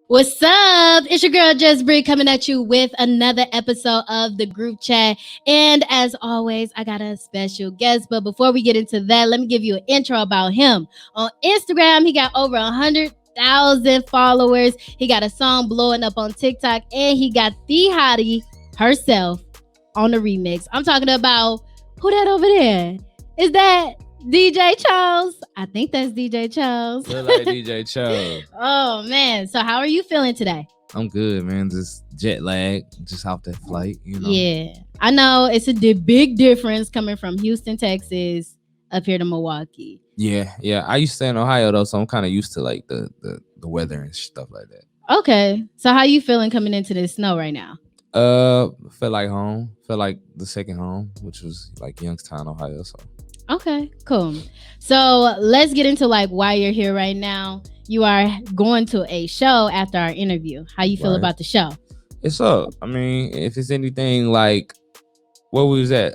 What's up? It's your girl Just Bree coming at you with another episode of the group chat. And as always, I got a special guest. But before we get into that, let me give you an intro about him. On Instagram, he got over 100,000 followers. He got a song blowing up on TikTok, and he got the hottie herself on the remix. I'm talking about who that over there? Is that DJ Charles? I think that's DJ Charles. Feel like DJ Charles. Oh man. So how are you feeling today? I'm good, man. Just jet lag, just off that flight, you know. Yeah. I know it's a big difference coming from Houston, Texas, up here to Milwaukee. Yeah. I used to stay in Ohio though, so I'm kind of used to like the weather and stuff like that. Okay. So how you feeling coming into this snow right now? Felt like home. Felt like the second home, which was like Youngstown, Ohio. So okay, cool. So let's get into like why you're here right now. You are going to a show after our interview. How you feel about the show? It's up. I mean, if it's anything like what was that?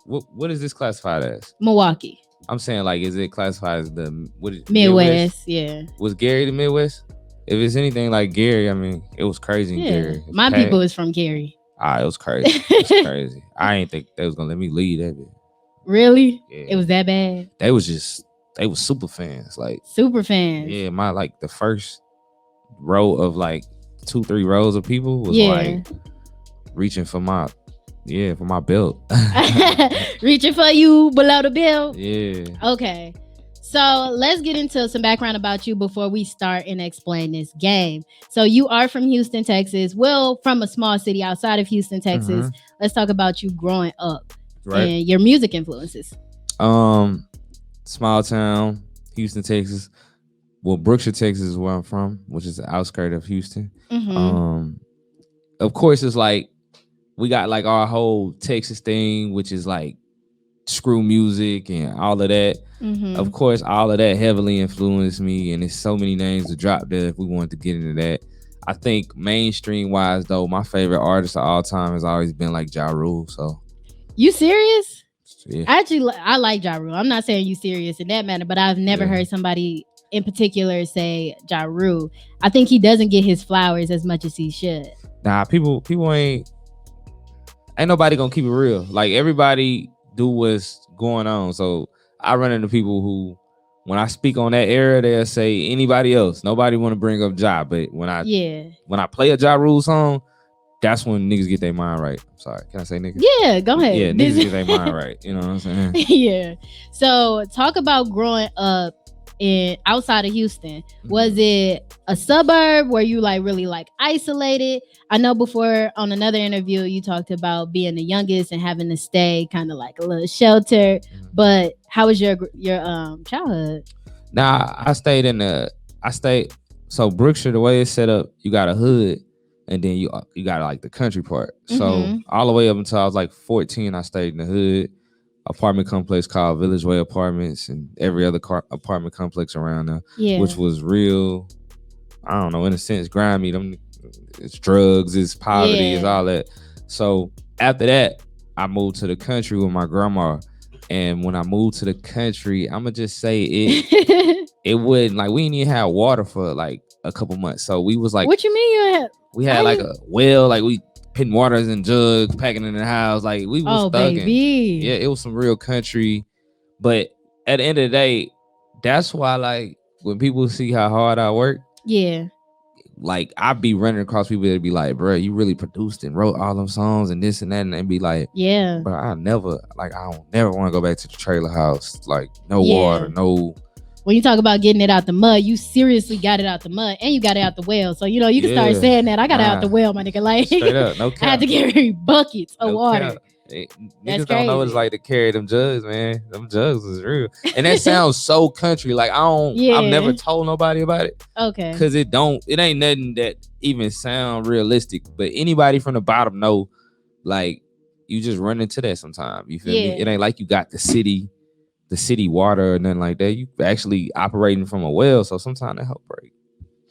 What is this classified as? Milwaukee. I'm saying like, is it classified as the Midwest? Yeah. Was Gary the Midwest? If it's anything like Gary, I mean, it was crazy in Gary. My people is from Gary. It was crazy. It was crazy. I ain't think they was gonna let me leave that bit. Really? Yeah. It was that bad? They was super fans. Like super fans. Yeah, my like the first row of like 2-3 rows of people was like reaching for my belt. Reaching for you below the belt? Yeah. Okay. So let's get into some background about you before we start and explain this game. So you are from Houston, Texas. Well, from a small city outside of Houston, Texas. Mm-hmm. Let's talk about you growing up and your music influences. Small town, Houston, Texas. Well, Brookshire, Texas is where I'm from, which is the outskirt of Houston. Mm-hmm. Of course, it's like we got like our whole Texas thing, which is like screw music and all of that. Mm-hmm. Of course, all of that heavily influenced me, and there's so many names to drop there if we wanted to get into that. I think mainstream wise though, my favorite artist of all time has always been like Ja Rule. So, you serious? Yeah. Actually, I like Ja Rule. I'm not saying you serious in that matter, but I've never heard somebody in particular say Ja Rule. I think he doesn't get his flowers as much as he should. Nah, people ain't nobody gonna keep it real. Like everybody do what's going on. So I run into people who, when I speak on that era, they'll say anybody else. Nobody want to bring up Ja, but when I play a Ja Rule song, that's when niggas get their mind right. I'm sorry, can I say niggas? Yeah, go ahead. Yeah, niggas get their mind right. You know what I'm saying? Yeah. So talk about growing up outside of Houston. Was it a suburb? Were you like really like isolated? I know before on another interview you talked about being the youngest and having to stay kind of like a little sheltered. But how was your childhood? Nah, I stayed so Brookshire, the way it's set up, you got a hood and then you got like the country part. So all the way up until I was like 14, I stayed in the hood. Apartment complex called Village Way Apartments and every other apartment complex around there, which was real, I don't know, in a sense, grimy. It's drugs, it's poverty, it's all that. So after that, I moved to the country with my grandma. And when I moved to the country, I'm gonna just say it wouldn't, like, we didn't even have water for like a couple months. So we was like, what you mean you had? We had like a well, like we putting waters in jugs, packing in the house, like we was thugging. Baby. Yeah, it was some real country. But at the end of the day, that's why, like, when people see how hard I work, like I be running across people that be like, bro, you really produced and wrote all them songs and this and that, and be like, bro, I don't never want to go back to the trailer house, like no water, no. When you talk about getting it out the mud, you seriously got it out the mud and you got it out the well. So, you know, you can start saying that. I got it out the well, my nigga. Like, straight up, no cap. I had to carry buckets of water. Niggas don't know what it's like to carry them jugs, man. Them jugs is real. And that sounds so country. Like, I've never told nobody about it. Okay. Because it ain't nothing that even sound realistic. But anybody from the bottom know, like, you just run into that sometime. You feel me? It ain't like you got the city water or nothing like that. You actually operating from a well, so sometimes that help break.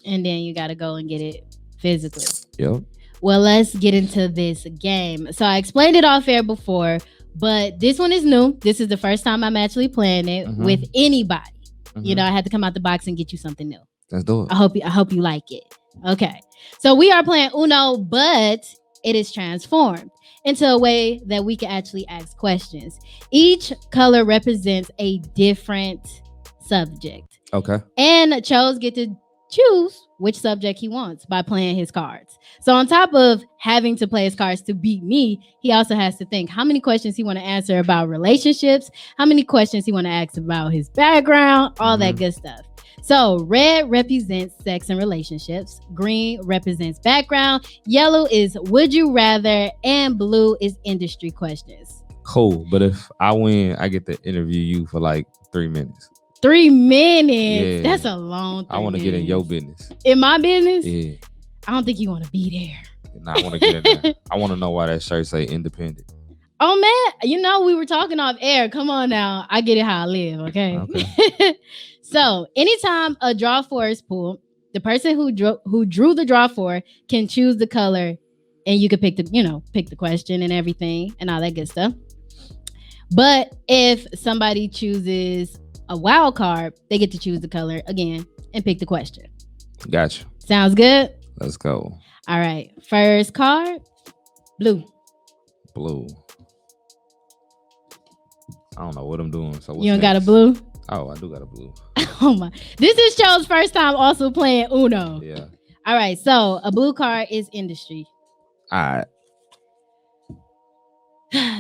And then you got to go and get it physically. Yep. Well, let's get into this game. So I explained it off air before, but this one is new. This is the first time I'm actually playing it with anybody. You know, I had to come out the box and get you something new. Let's do it. I hope you like it. Okay. So we are playing Uno, but it is transformed into a way that we can actually ask questions. Each color represents a different subject. Okay. And Chose get to choose which subject he wants by playing his cards. So on top of having to play his cards to beat me, he also has to think how many questions he want to answer about relationships, how many questions he want to ask about his background, all that good stuff. So red represents sex and relationships, green represents background, yellow is would you rather, and blue is industry questions. Cool. But if I win, I get to interview you for like 3 minutes. 3 minutes? Yeah. That's a long 3 I want to get in your business. In my business? Yeah. I don't think you want to be there. Nah, I want to get in there. I want to know why that shirt say independent. Oh, man. You know, we were talking off air. Come on now. I get it how I live, okay? So anytime a draw 4 is pulled, the person who drew the draw 4 can choose the color, and you can pick the question and everything and all that good stuff. But if somebody chooses a wild card, they get to choose the color again and pick the question. Gotcha. Sounds good? Let's go. All right. First card, blue. Blue. I don't know what I'm doing. So you don't got a blue? Oh, I do got a blue. Oh my. This is Cho's first time also playing Uno. Yeah. All right. So a blue card is industry. All right.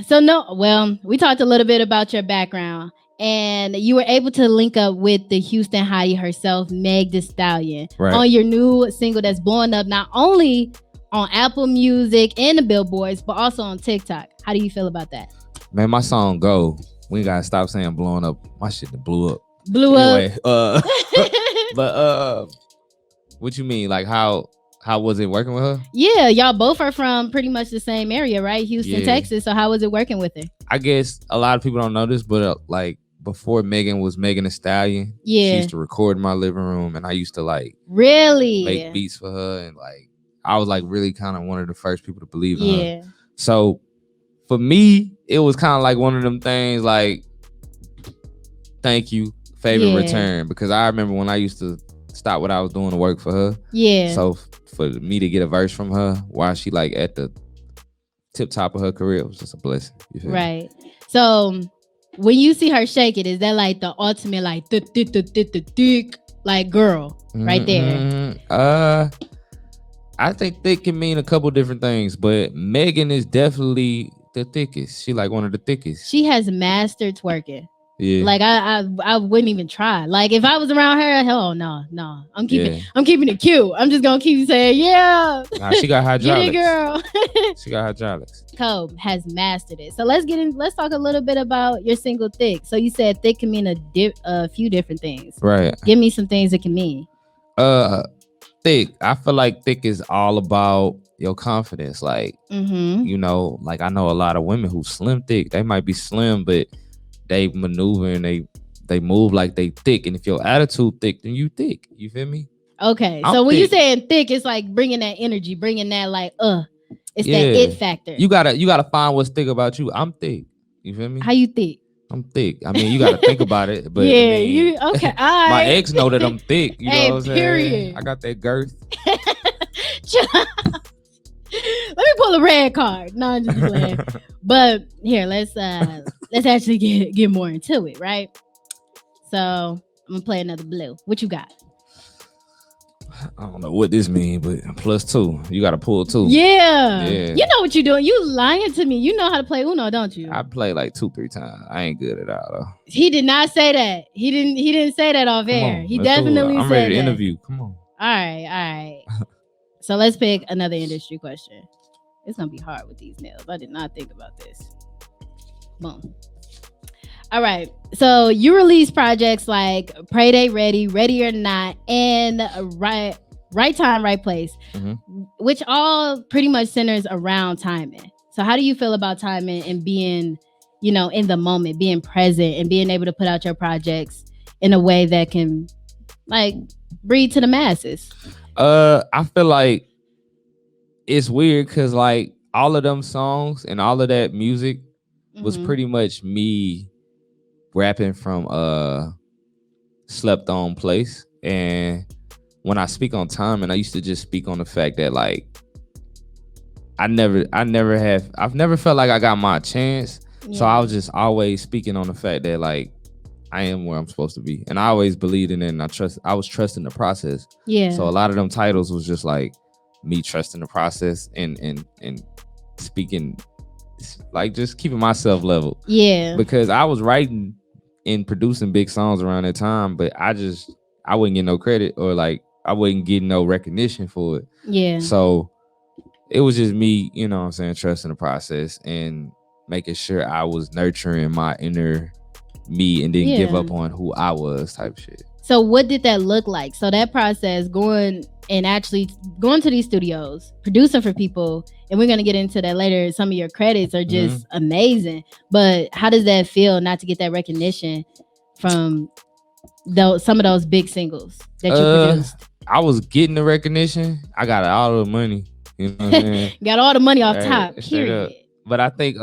So we talked a little bit about your background, and you were able to link up with the Houston Hottie herself, Meg Thee Stallion, on your new single that's blowing up not only on Apple Music and the billboards, but also on TikTok. How do you feel about that? Man, my song Go. We gotta stop saying blowing up. My shit blew up. Anyway, but what you mean? Like how was it working with her? Yeah, y'all both are from pretty much the same area, right? Houston, Texas. So how was it working with her? I guess a lot of people don't know this, but like before Megan was Megan Thee Stallion, she used to record in my living room, and I used to like really make beats for her, and like I was like really kind of one of the first people to believe in her. So for me, it was kind of like one of them things like, thank you, favor return, because I remember when I used to stop what I was doing to work for her. Yeah. So for me to get a verse from her while she like at the tip top of her career, it was just a blessing. You feel me? So when you see her shake it, is that like the ultimate like thick like girl right there? I think thick can mean a couple different things, but Megan is definitely the thickest. She like one of the thickest. She has mastered twerking. Yeah. Like I wouldn't even try. Like if I was around her, hell no. I'm keeping it cute. I'm just gonna keep saying, yeah. Nah, she got hydraulics. Get it, girl. She got hydraulics. Kobe has mastered it. So let's talk a little bit about your single Thick. So you said thick can mean a few different things. Right. Give me some things it can mean. Thick. I feel like thick is all about your confidence. Like, you know, like I know a lot of women who slim thick. They might be slim, but they maneuver and they move like they thick. And if your attitude thick, then you thick. You feel me? Okay. So when you saying thick, it's like bringing that energy, bringing that like, it's that it factor. You gotta find what's thick about you. I'm thick. You feel me? How you thick? I'm thick. I mean, you gotta think about it. But yeah, I mean, you okay? My ex know that I'm thick. You know what I'm saying? Period. I got that girth. Let me pull a red card. No, I'm just playing. But here, let's actually get more into it, right? So I'm gonna play another blue. What you got? I don't know what this means, but +2. You got to pull 2. Yeah. You know what you're doing. You lying to me. You know how to play Uno, don't you? I play like 2-3 times. I ain't good at all though. He did not say that. He didn't say that off air. He definitely said that. I'm ready to interview. Come on. All right. So let's pick another industry question. It's gonna be hard with these nails. I did not think about this. Boom. All right. So you release projects like Pray They Ready, Ready or Not, and Right Time, Right Place, which all pretty much centers around timing. So how do you feel about timing and being, in the moment, being present and being able to put out your projects in a way that can like breathe to the masses? I feel like it's weird because like all of them songs and all of that music was pretty much me rapping from Slept On Place, and when I speak on timing, I used to just speak on the fact that like I've never felt like I got my chance. Yeah. So I was just always speaking on the fact that like I am where I'm supposed to be. And I always believed in it, and I was trusting the process. Yeah. So a lot of them titles was just like me trusting the process and speaking, like just keeping myself level. Yeah. Because I was writing and producing big songs around that time, but I wouldn't get no credit, or like I wouldn't get no recognition for it. Yeah. So it was just me, you know what I'm saying, trusting the process and making sure I was nurturing my inner me and didn't give up on who I was, type shit. So what did that look like? So that process, going to these studios, producing for people, and we're going to get into that later. Some of your credits are just amazing. But how does that feel not to get that recognition from some of those big singles that you produced? I was getting the recognition. I got all the money. You know what I'm saying? Got all the money off top, period. But I think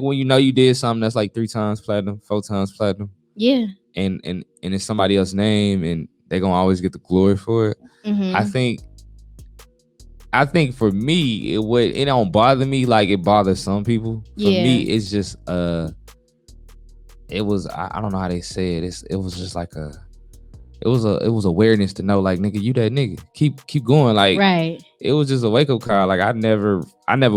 when you know you did something that's like 3 times platinum, 4 times platinum. Yeah. And it's somebody else's name and they're gonna always get the glory for it. Mm-hmm. I think for me, it don't bother me like it bothers some people. For me, it's just it was, I don't know how they say it. It was just like it was awareness to know, like, nigga, you that nigga. Keep going. Like, right. It was just a wake up call. Like I never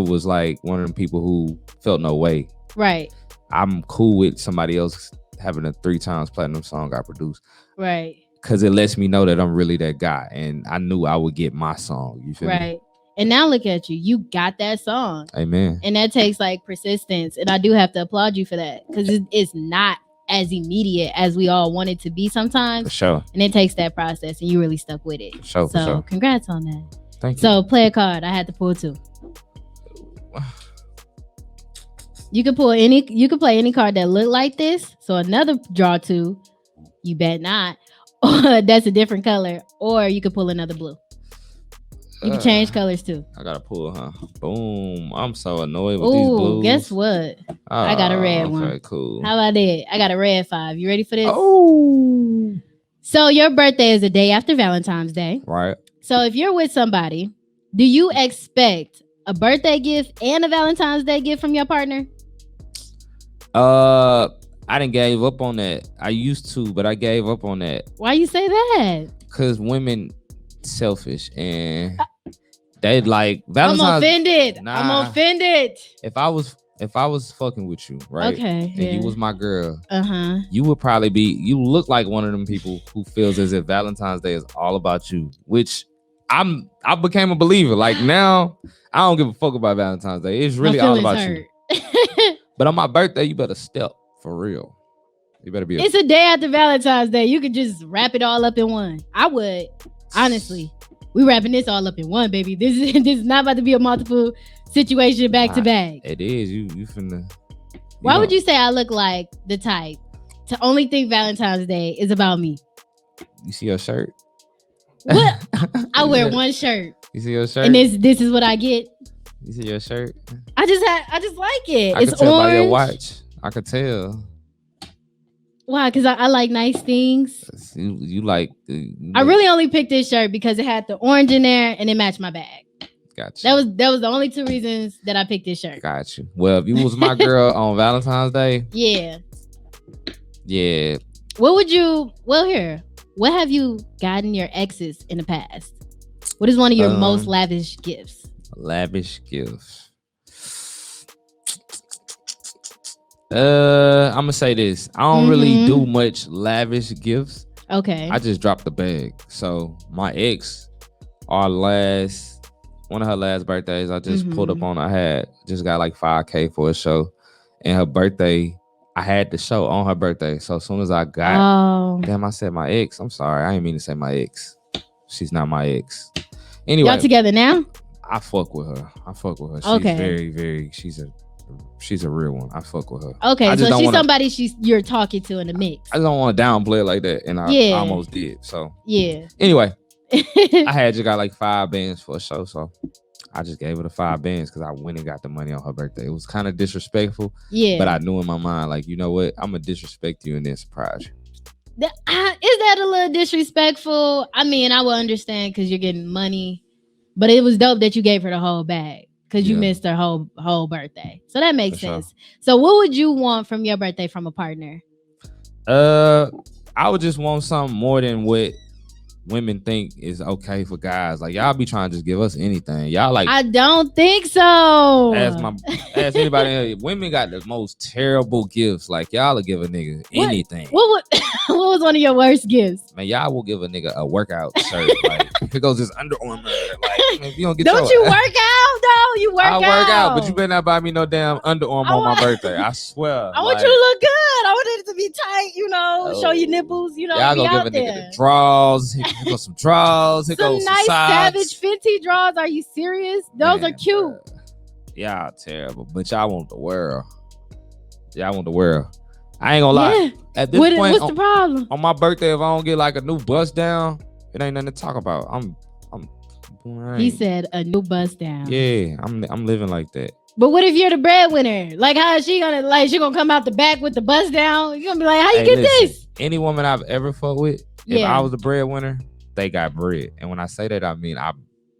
was like one of them people who felt no way. Right. I'm cool with somebody else having a 3 times platinum song I produced. Right. Because it lets me know that I'm really that guy. And I knew I would get my song. You feel me? Right. And now look at you. You got that song. Amen. And that takes like persistence. And I do have to applaud you for that. Because it's not as immediate as we all want it to be sometimes. For sure. And it takes that process. And you really stuck with it. For sure. So congrats on that. Thank you. So play a card. I had to pull 2. You can play any card that look like this. So another draw 2. You bet not. Or that's a different color. Or you could pull another blue. You can change colors too. I gotta pull, huh? Boom. I'm so annoyed with these blues. Guess what? I got a red one. Okay, cool. How about that? I got a red 5. You ready for this? Oh. So your birthday is a day after Valentine's Day. Right. So if you're with somebody, do you expect a birthday gift and a Valentine's Day gift from your partner? I didn't gave up on that. I used to, but I gave up on that. Why you say that? Because women selfish and they like Valentine's. I'm offended. Nah, I'm offended. If I was fucking with you, right? Okay. And you was my girl. Uh-huh. You would probably you look like one of them people who feels as if Valentine's Day is all about you, which I became a believer. Like now, I don't give a fuck about Valentine's Day. It's really all about you. But on my birthday, you better step for real. You better be. It's a day after Valentine's Day. You could just wrap it all up in one. I would, honestly. We wrapping this all up in one, baby. This is not about to be a multiple situation back to back. It is. You finna. Why would you say I look like the type to only think Valentine's Day is about me? You see your shirt? What? I wear one shirt. You see your shirt? And this is what I get. You see your shirt? I just like it. It's orange. By your watch. I could tell. Why? Because I like nice things. You like. I really only picked this shirt because it had the orange in there and it matched my bag. Gotcha. That was the only 2 reasons that I picked this shirt. Got you. Well, if you was my girl on Valentine's Day. Yeah. Yeah. What have you gotten your exes in the past? What is one of your most lavish gifts? Lavish gifts. I'm gonna say this. I don't really do much lavish gifts. Okay. I just dropped the bag. So my ex, one of her last birthdays, I just pulled up on. I had just got like $5,000 for a show, and her birthday, I had the show on her birthday. So as soon as I got, damn, I said my ex. I'm sorry, I didn't mean to say my ex. She's not my ex. Anyway, y'all together now? I fuck with her. She's very, very. She's a real one. I fuck with her. Okay, so she's somebody you're talking to in the mix. I don't want to downplay it like that, and I almost did. So yeah. Anyway, I had just got like 5 bands for a show, so I just gave her the 5 bands because I went and got the money on her birthday. It was kind of disrespectful. Yeah. But I knew in my mind, like, you know what? I'm gonna disrespect you and then surprise you. Is that a little disrespectful? I mean, I would understand because you're getting money, but it was dope that you gave her the whole bag because you missed her whole birthday. So that makes sense. Sure. So what would you want from your birthday from a partner? I would just want something more than what women think is okay for guys. Like, y'all be trying to just give us anything. Y'all like, I don't think so. Ask anybody. Women got the most terrible gifts. Like, y'all will give a nigga anything. What was one of your worst gifts? Man, y'all will give a nigga a workout shirt. Like, here goes this Under Armour. Like, if you don't get you work out though? You work out. I work out, but you better not buy me no damn Under Armour on my birthday. I swear. I want you to look good. I want it to be tight, show your nipples, y'all gonna give a nigga the draws. Here go some draws. Here goes some nice socks. Savage Fenty draws. Are you serious? Those are cute. Y'all terrible, but y'all want the world. Y'all want the world. I ain't gonna lie. At this point, what's the problem? On my birthday, if I don't get like a new bust down, it ain't nothing to talk about. He said a new bust down. Yeah, I'm living like that. But what if you're the breadwinner? Like, how is she gonna she gonna come out the back with the bust down? You're gonna be like, how you get this? Any woman I've ever fucked with, if I was the breadwinner, they got bread. And when I say that, I mean I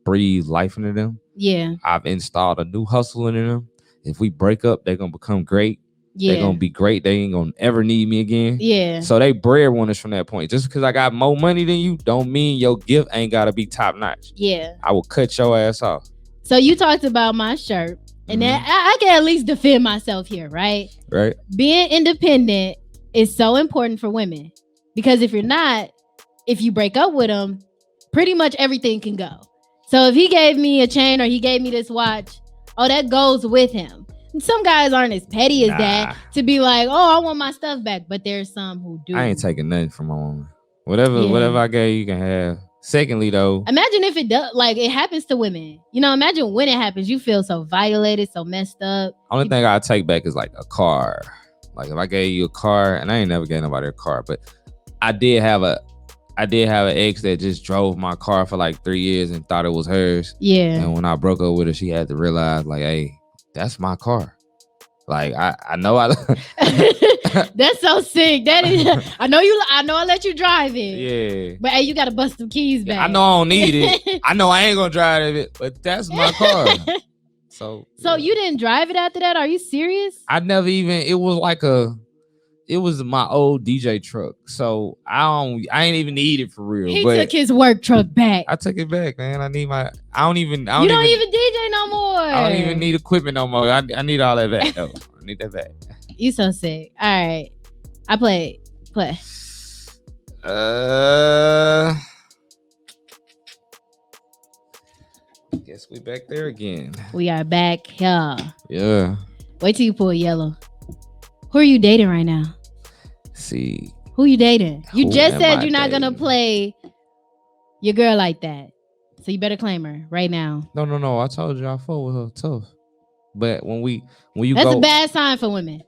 breathe life into them. Yeah. I've installed a new hustle into them. If we break up, they're gonna become great. Yeah. They're gonna be great. They ain't gonna ever need me again. Yeah. So they breadwinners from that point. Just because I got more money than you, don't mean your gift ain't gotta be top notch. Yeah. I will cut your ass off. So you talked about my shirt. And then I can at least defend myself here, right? Right. Being independent is so important for women. Because if you're not, if you break up with him, pretty much everything can go. So if he gave me a chain or he gave me this watch, that goes with him. And some guys aren't as petty as that to be like, I want my stuff back. But there's some who do. I ain't taking nothing from my woman. Whatever I gave you can have. Secondly, though, imagine if it does, like it happens to women. Imagine when it happens, you feel so violated, so messed up. Only thing I take back is like a car. Like if I gave you a car, and I ain't never gave nobody a car, but I did have an ex that just drove my car for like 3 years and thought it was hers. Yeah. And when I broke up with her, she had to realize, like, hey, that's my car. Like I know That's so sick. That is. I know I let you drive it. Yeah. But hey, you gotta bust some keys back. I know I don't need it. I know I ain't gonna drive it, but that's my car. So you didn't drive it after that? Are you serious? I never even. It was my old DJ truck. So I ain't even need it for real. He took his work truck back. I took it back, man. I don't even DJ no more. I don't even need equipment no more. I need all that back though. I need that back. You so sick. All right. I play. Guess we back there again. We are back here. Yeah. Wait till you pull yellow. Who are you dating right now? See. Who you dating? You just said you're not gonna play your girl like that. So you better claim her right now. No. I told you I fought with her tough. But when you that's go, a bad sign for women.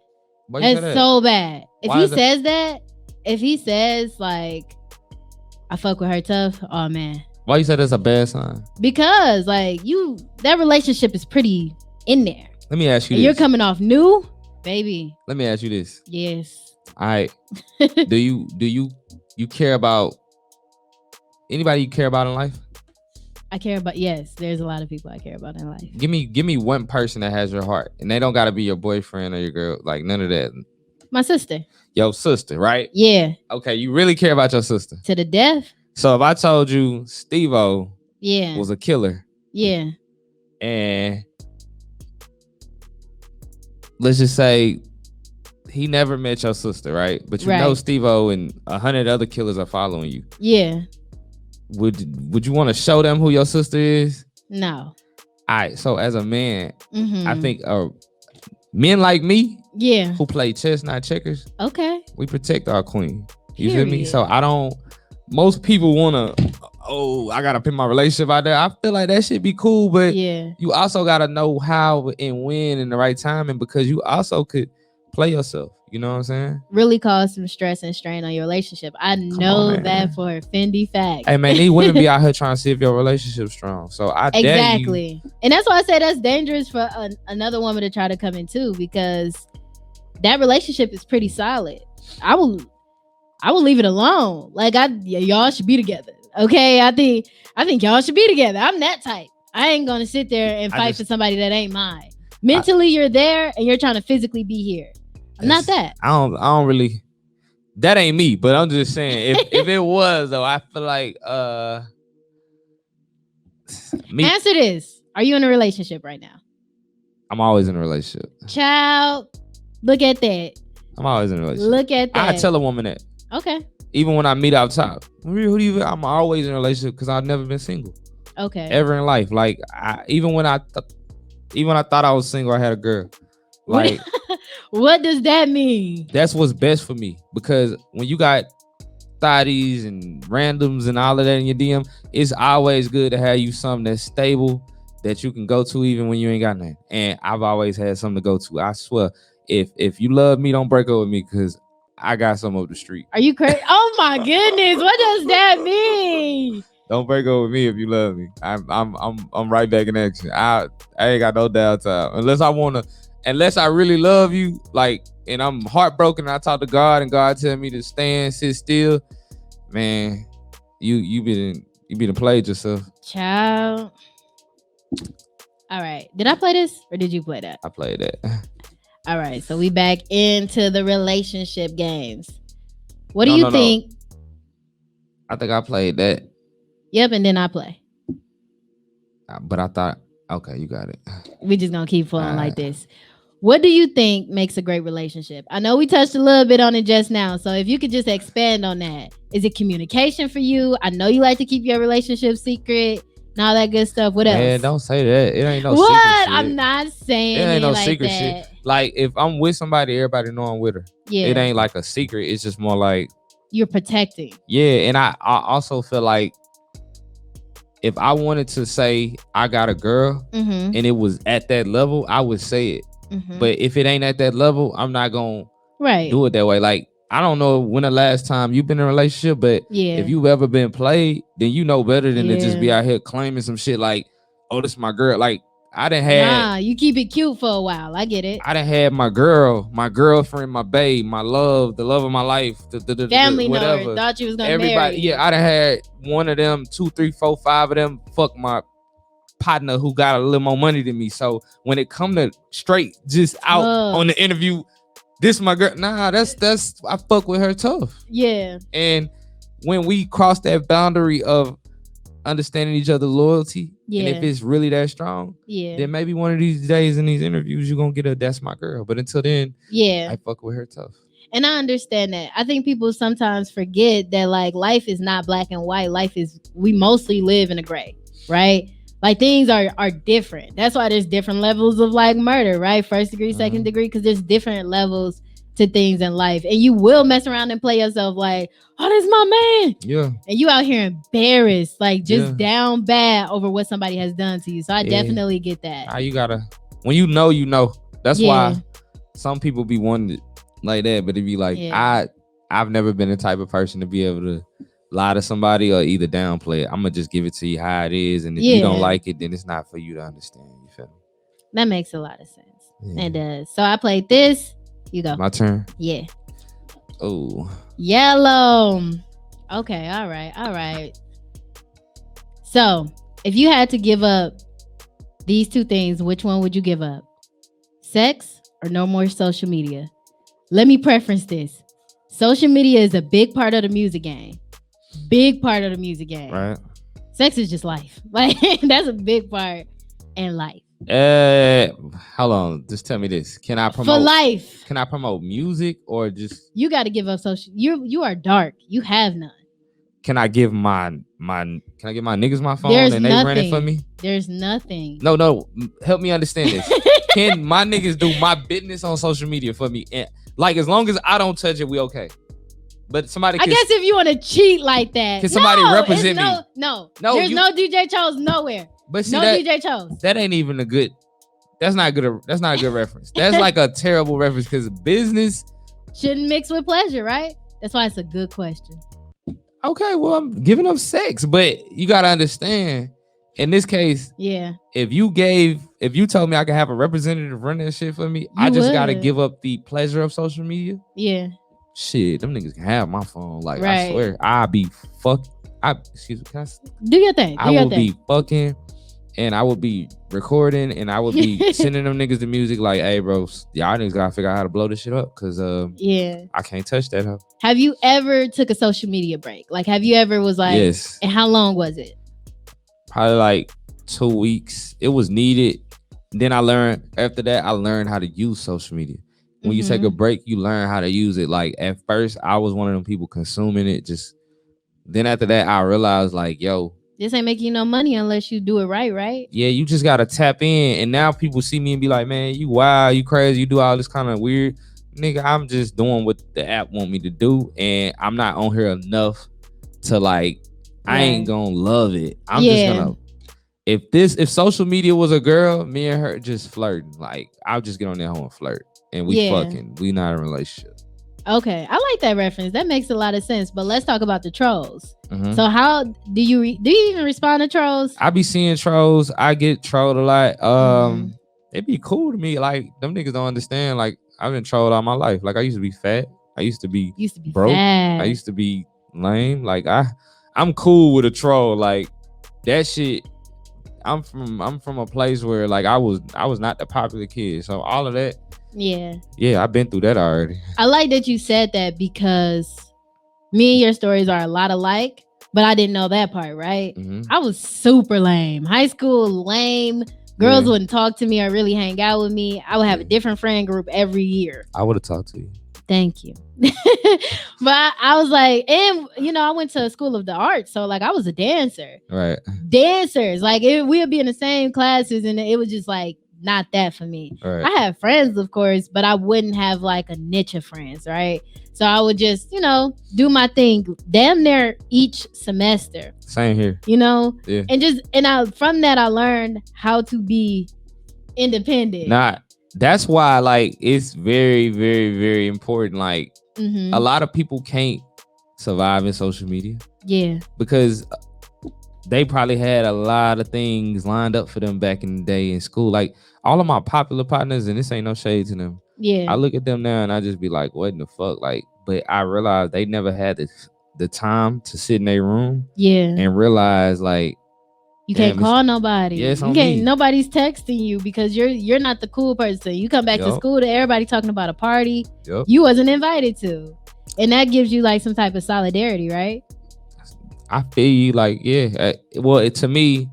That's so bad. If he says like I fuck with her tough, oh man. Why you said that's a bad sign? Because like that relationship is pretty in there. Let me ask you this. You're coming off new, baby. Let me ask you this. Yes. All right. Do you care about anybody you care about in life? I care about, yes, there's a lot of people I care about in life. Give me one person that has your heart, and they don't gotta be your boyfriend or your girl, like none of that. My sister. Your sister, right? Yeah. Okay, you really care about your sister to the death. So if I told you Steve-O was a killer, and let's just say he never met your sister, right? But you know Steve-O and 100 other killers are following you. Yeah. Would you want to show them who your sister is? No. All right. So as a man, I think men like me, who play chess, not checkers. Okay. We protect our queen. You feel me? So I don't. Most people wanna. Oh, I gotta put my relationship out there. I feel like that should be cool, but you also gotta know how and when and the right time, and because you also could play yourself. You know what I'm saying? Really cause some stress and strain on your relationship. I know that for a Fendi fact. Hey man, these women be out here trying to see if your relationship's strong. So I dare you. And that's why I say that's dangerous for another woman to try to come in too, because that relationship is pretty solid. I will leave it alone. Like y'all should be together. Okay, I think y'all should be together. I'm that type. I ain't gonna sit there and fight for somebody that ain't mine. Mentally, you're there, and you're trying to physically be here. I'm not that. I don't really. That ain't me, but I'm just saying if it was though, I feel like me. Answer this. Are you in a relationship right now? I'm always in a relationship. Child, look at that. I'm always in a relationship. Look at that. I tell a woman that. Okay. Even when I meet out top, who do you? I'm always in a relationship because I've never been single. Okay. Ever in life, like even when I thought I was single, I had a girl. Like, what does that mean? That's what's best for me, because when you got thotties and randoms and all of that in your DM, it's always good to have you something that's stable that you can go to even when you ain't got nothing. And I've always had something to go to. I swear, if you love me, don't break up with me, because I got some up the street. Are you crazy? Oh my goodness, what does that mean? Don't break up with me if you love me. I'm right back in action. I ain't got no downtime unless I really love you, like, and I'm heartbroken and I talk to God and God tell me to stand, sit still, man, you been played yourself. Child. All right. Did I play this or did you play that? I played that. All right. So we back into the relationship games. What do you think? No. I think I played that. Yep, and then I play. But I thought, okay, you got it. We just gonna keep flowing like this. What do you think makes a great relationship? I know we touched a little bit on it just now, so if you could just expand on that. Is it communication for you? I know you like to keep your relationship secret and all that good stuff. What else? Man, don't say that. It ain't no secret shit. I'm not saying it ain't no like secret that. Shit. Like, if I'm with somebody, everybody know I'm with her. Yeah. It ain't like a secret. It's just more like you're protecting. Yeah, and I also feel like if I wanted to say I got a girl and it was at that level, I would say it. But if it ain't at that level, I'm not gonna do it that way. Like, I don't know when the last time you've been in a relationship, but if you've ever been played, then you know better than to just be out here claiming some shit like, oh, this is my girl. Like, I done had you keep it cute for a while. I get it. I done had my girlfriend, my babe, my love, the love of my life, the family whatever. Know her, thought you was gonna marry. Yeah, I done had one of them, 2, 3, 4, 5 of them fuck my partner who got a little more money than me. So when it come to straight just out on the interview, this my girl. Nah, that's I fuck with her tough. Yeah. And when we cross that boundary of understanding each other's loyalty, and if it's really that strong, then maybe one of these days in these interviews you're gonna get a that's my girl. But until then, I fuck with her tough. And I understand that. I think people sometimes forget that, like, life is not black and white. We mostly live in a gray, right? Like, things are different. That's why there's different levels of, like, murder, right? First degree, second degree, because there's different levels to things in life. And you will mess around and play yourself like, oh, this is my man. Yeah. And you out here embarrassed, like, just down bad over what somebody has done to you. So I definitely get that. You gotta, when you know. That's why some people be wanting like that, but it be like, I've never been the type of person to be able to lie to somebody or either downplay it. I'm gonna just give it to you how it is, and if you don't like it, then it's not for you to understand. You feel me? That makes a lot of sense. It does. So I played this. You go. My turn. Yeah. Oh. Yellow. Okay. All right. So if you had to give up these two things, which one would you give up? Sex or no more social media? Let me preference this. Social media is a big part of the music game. Right. Sex is just life. Like, that's a big part in life. Hold on. Just tell me this. Can I promote for life? Can I promote music or just? You got to give up social. You are dark. You have none. Can I give my niggas my phone There's and they run it for me? There's nothing. No. Help me understand this. Can my niggas do my business on social media for me? And, like, as long as I don't touch it, we okay. But somebody I guess if you want to cheat like that. Can somebody represent me? No. There's no DJ Chose nowhere. But see, DJ Chose. That ain't even a good. That's not good. That's not a good reference. That's like a terrible reference because business shouldn't mix with pleasure, right? That's why it's a good question. Okay, well, I'm giving up sex, but you gotta understand. In this case, if you told me I could have a representative run that shit for me, I just gotta give up the pleasure of social media. Yeah. shit, them niggas can have my phone. Like, Right. I swear, I be fuck. Excuse me, can I say? Do your thing. I will be fucking, and I would be recording, and I would be sending them niggas the music. Like, hey, bro, y'all niggas gotta figure out how to blow this shit up, cause yeah, I can't touch that. Huh? Have you ever took a social media break? Like, have you ever was like, yes? And how long was it? Probably like 2 weeks. It was needed. Then I learned after that. I learned how to use social media. When you take a break, you learn how to use it. Like at first, I was one of them people consuming it. Just then after that, I realized like, yo, this ain't making you no money unless you do it right, right? Yeah, you just gotta tap in. And now people see me and be like, man, you wild, you crazy, you do all this kind of weird. Nigga, I'm just doing what the app want me to do, and I'm not on here enough to like. I ain't gonna love it. I'm just gonna. If social media was a girl, me and her just flirting. Like I'll just get on that home and flirt, and we fucking. We not in a relationship. Okay, I like that reference. That makes a lot of sense. But let's talk about the trolls. So how do you even respond to trolls? I be seeing trolls. I get trolled a lot. It'd be cool to me. Like them niggas don't understand. Like I've been trolled all my life. Like I used to be fat. I used to be broke. Fat. I used to be lame. Like I'm cool with a troll. Like that shit. I'm from a place where like I was not the popular kid. So all of that. Yeah, I've been through that already. I like that you said that because me and your stories are a lot alike, but I didn't know that part, right? I was super lame. High school, lame. Girls wouldn't talk to me or really hang out with me. I would have a different friend group every year. I would have talked to you. Thank you. But I was like, and I went to a school of the arts, so like I was a dancer. Right. Dancers, like we would be in the same classes, and it was just like not that for me. Right. I had friends, of course, but I wouldn't have like a niche of friends, right? So I would just, do my thing damn near each semester. Same here. Yeah. And from that I learned how to be independent. That's why like it's very, very, very important. Like a lot of people can't survive in social media. Yeah. Because they probably had a lot of things lined up for them back in the day in school. Like all of my popular partners, and this ain't no shade to them. Yeah. I look at them now and I just be like, what in the fuck? Like, but I realized they never had the time to sit in their room. Yeah. And realize like you can't call nobody. Yeah, you can't. Nobody's texting you because you're not the cool person. You come back to school to everybody talking about a party you wasn't invited to, and that gives you like some type of solidarity, right? I feel you. Like well, to me,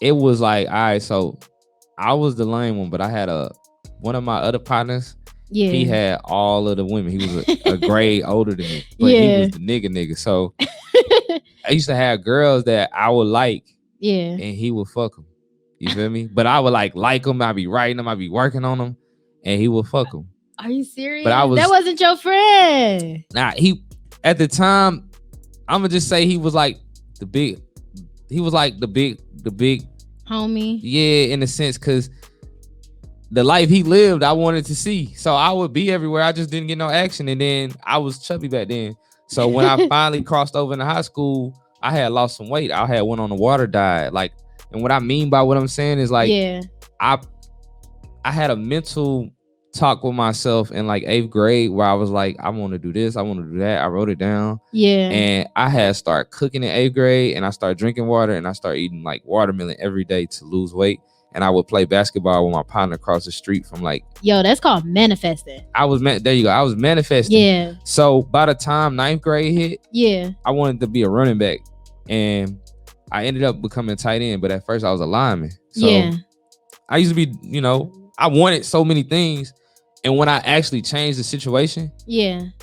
it was like, all right. So I was the lame one, but I had one of my other partners. Yeah, he had all of the women. He was a grade older than me, but he was the nigga. So I used to have girls that I would like. Yeah. And he would fuck them. You feel me? But I would like them. I'd be writing them. I'd be working on them. And he would fuck them. Are you serious? But that wasn't your friend. Nah, at the time, I'm going to just say he was like the big homie. Yeah, in a sense, because the life he lived, I wanted to see. So I would be everywhere. I just didn't get no action. And then I was chubby back then. So when I finally crossed over into high school, I had lost some weight. I had went on the water diet. Like, and what I mean by what I'm saying is like, I had a mental talk with myself in like 8th grade where I was like, I want to do this. I want to do that. I wrote it down. Yeah. And I had started cooking in 8th grade, and I started drinking water, and I started eating like watermelon every day to lose weight. And I would play basketball with my partner across the street from like. Yo, that's called manifesting. There you go. I was manifesting. Yeah. So by the time 9th grade hit, I wanted to be a running back. And I ended up becoming tight end, but at first I was a lineman. So I used to be, I wanted so many things. And when I actually changed the situation,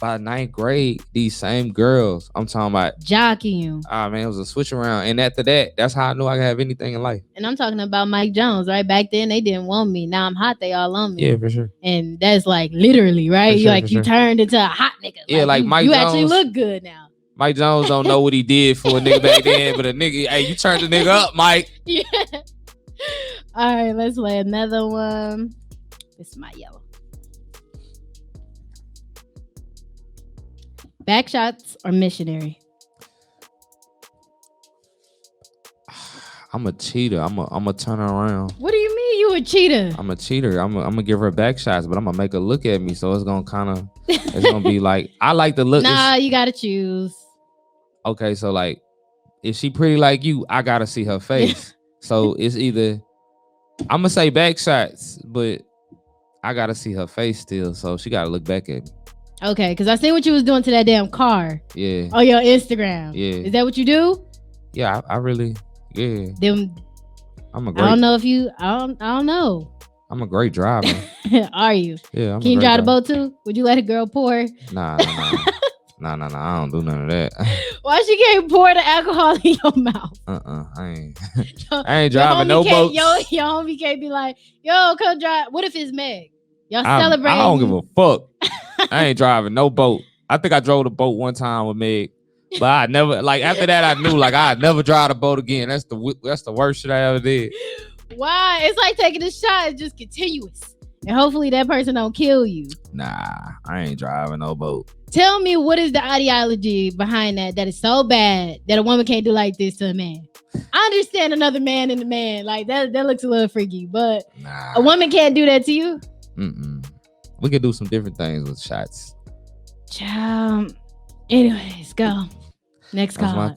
by 9th grade, these same girls, I'm talking about jockeying you. Man, it was a switch around. And after that, that's how I knew I could have anything in life. And I'm talking about Mike Jones, right? Back then they didn't want me. Now I'm hot, they all on me. Yeah, for sure. And that's like literally, right? You turned into a hot nigga. Yeah, like Mike Jones. You actually look good now. Mike Jones don't know what he did for a nigga back then, but a nigga, hey, you turned the nigga up, Mike. Yeah. All right, let's play another one. This is my yellow. Back shots or missionary? I'm a cheater. I'm a turn around. What do you you a cheater? I'm a cheater. I'm gonna give her back shots, but I'm gonna make her look at me. So it's gonna be like, I like to look. Nah, you gotta choose. Okay, so like, if she pretty like you, I gotta see her face. So it's either I'm gonna say back shots, but I gotta see her face still. So she gotta look back at me. Okay, because I seen what you was doing to that damn car. Yeah. On your Instagram. Yeah. Is that what you do? Yeah, I really. Yeah. Then I'm a great. I don't know if you. I don't know. I'm a great driver. Are you? Yeah. Can you drive the boat too? Would you let a girl pour? Nah. Nah. I don't do none of that. Why she can't pour the alcohol in your mouth? I ain't driving no boats. Your homie can't be like, yo, come drive. What if it's Meg? Y'all celebrating? I don't give a fuck. I ain't driving no boat. I think I drove the boat one time with Meg, but I never like after that I knew like I'd never drive a boat again. That's the worst shit I ever did. Why? It's like taking a shot. It's just continuous. And hopefully that person don't kill you. Nah, I ain't driving no boat. Tell me what is the ideology behind that is so bad that a woman can't do like this to a man? I understand another man and a man. Like that looks a little freaky, but a woman can't do that to you? We could do some different things with shots. Child. Anyways, go. Next call.